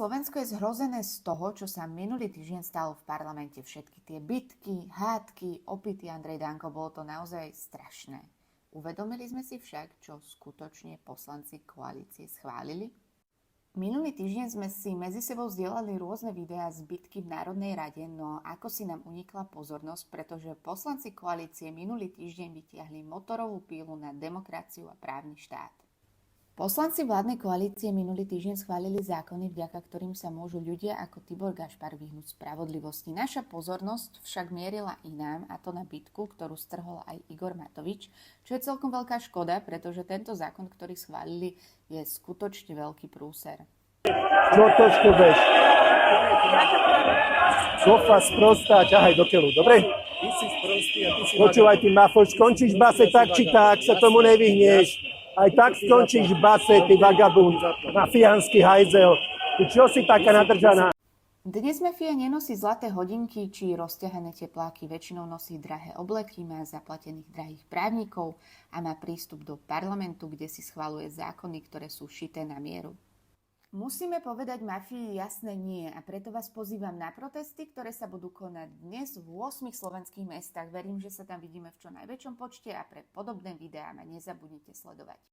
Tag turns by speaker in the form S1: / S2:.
S1: Slovensko je zhrozené z toho, čo sa minulý týždeň stalo v parlamente. Všetky tie bitky, hádky, opitý Andrej Danko, bolo to naozaj strašné. Uvedomili sme si však, čo skutočne poslanci koalície schválili? Minulý týždeň sme si medzi sebou zdieľali rôzne videá z bitky v Národnej rade, no ako si nám unikla pozornosť, pretože poslanci koalície minulý týždeň vytiahli motorovú pílu na demokraciu a právny štát. Poslanci vládnej koalície minulý týždeň schválili zákony, vďaka ktorým sa môžu ľudia ako Tibor Gašpar vyhnúť spravodlivosti. Naša pozornosť však mierila inám, a to na bitku, ktorú strhol aj Igor Matovič, čo je celkom veľká škoda, pretože tento zákon, ktorý schválili, je skutočne veľký prúser.
S2: Čo to škubeš? Sofa sprostá, ťahaj do keľu, dobre?
S3: Ty si sprostý a ty si...
S2: Počúvaj, ty mafoš, skončíš v base tak či tak, sa tomu nevyhneš. Aj tak skončíš v base, ty vagabund, mafiánsky hajzel. Ty čo si taká nadržaná?
S1: Dnes mafia nenosí zlaté hodinky či rozťahané tepláky, väčšinou nosí drahé obleky, má zaplatených drahých právnikov a má prístup do parlamentu, kde si schvaľuje zákony, ktoré sú šité na mieru. Musíme povedať mafii jasné nie a preto vás pozývam na protesty, ktoré sa budú konať dnes v 8 slovenských mestách. Verím, že sa tam vidíme v čo najväčšom počte a pre podobné videá ma nezabudnite sledovať.